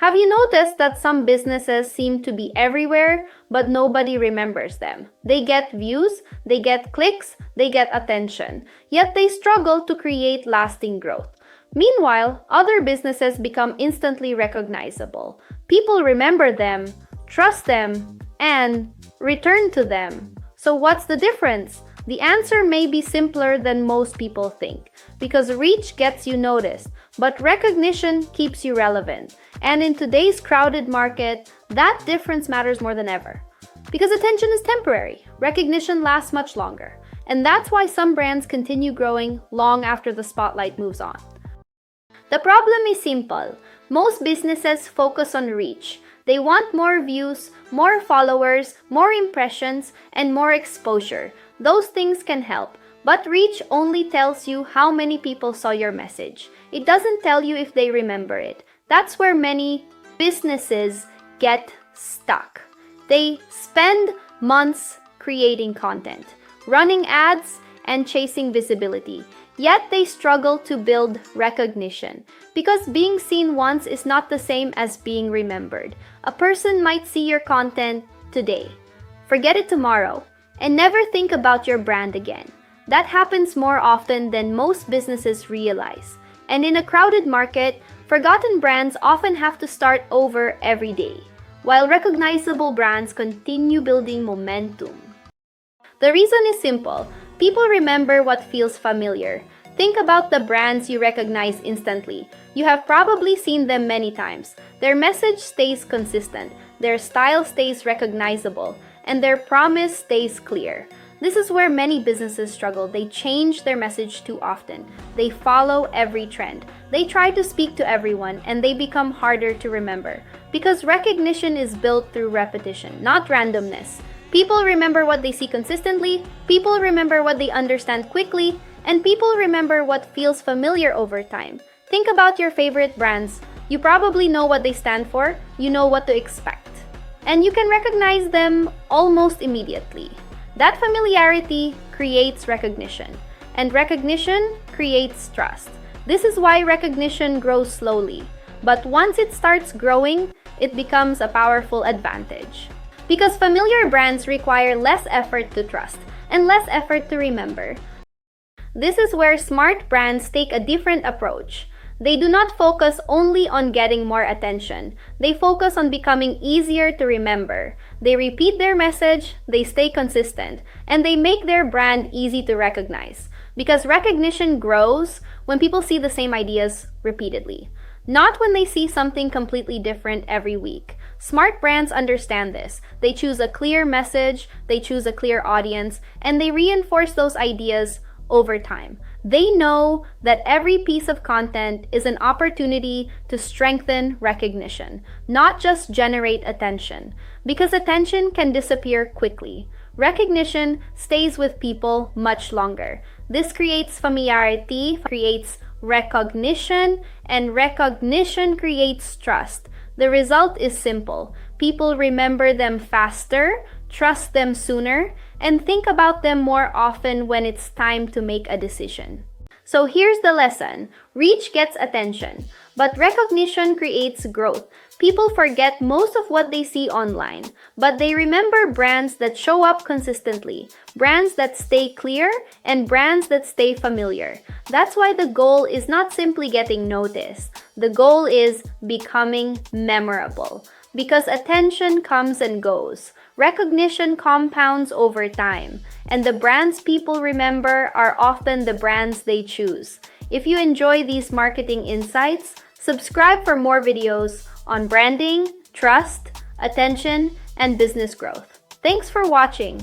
Have you noticed that some businesses seem to be everywhere, but nobody remembers them? They get views, they get clicks, they get attention, yet they struggle to create lasting growth. Meanwhile, other businesses become instantly recognizable. People remember them, trust them, and return to them. So what's the difference? The answer may be simpler than most people think, because reach gets you noticed, but recognition keeps you relevant. And in today's crowded market, that difference matters more than ever. Because attention is temporary, recognition lasts much longer. And that's why some brands continue growing long after the spotlight moves on. The problem is simple. Most businesses focus on reach. They want more views, more followers, more impressions, and more exposure. Those things can help, but reach only tells you how many people saw your message. It doesn't tell you if they remember it. That's where many businesses get stuck. They spend months creating content, running ads, and chasing visibility. Yet they struggle to build recognition because being seen once is not the same as being remembered. A person might see your content today, forget it tomorrow, and never think about your brand again. That happens more often than most businesses realize. And in a crowded market, forgotten brands often have to start over every day, while recognizable brands continue building momentum. The reason is simple. People remember what feels familiar. Think about the brands you recognize instantly. You have probably seen them many times. Their message stays consistent, their style stays recognizable, and their promise stays clear. This is where many businesses struggle. They change their message too often. They follow every trend. They try to speak to everyone, and they become harder to remember. Because recognition is built through repetition, not randomness. People remember what they see consistently, people remember what they understand quickly, and people remember what feels familiar over time. Think about your favorite brands. You probably know what they stand for, you know what to expect. And you can recognize them almost immediately. That familiarity creates recognition, and recognition creates trust. This is why recognition grows slowly, but once it starts growing, it becomes a powerful advantage. Because familiar brands require less effort to trust and less effort to remember. This is where smart brands take a different approach. They do not focus only on getting more attention. They focus on becoming easier to remember. They repeat their message, they stay consistent, and they make their brand easy to recognize. Because recognition grows when people see the same ideas repeatedly, not when they see something completely different every week. Smart brands understand this. They choose a clear message, they choose a clear audience, and they reinforce those ideas over time. They know that every piece of content is an opportunity to strengthen recognition, not just generate attention. Because attention can disappear quickly. Recognition stays with people much longer. This creates familiarity, creates recognition, and recognition creates trust. The result is simple. People remember them faster, trust them sooner, and think about them more often when it's time to make a decision. So here's the lesson. Reach gets attention, but recognition creates growth. People forget most of what they see online, but they remember brands that show up consistently, brands that stay clear, and brands that stay familiar. That's why the goal is not simply getting noticed. The goal is becoming memorable. Because attention comes and goes. Recognition compounds over time, and the brands people remember are often the brands they choose. If you enjoy these marketing insights, subscribe for more videos on branding, trust, attention, and business growth. Thanks for watching.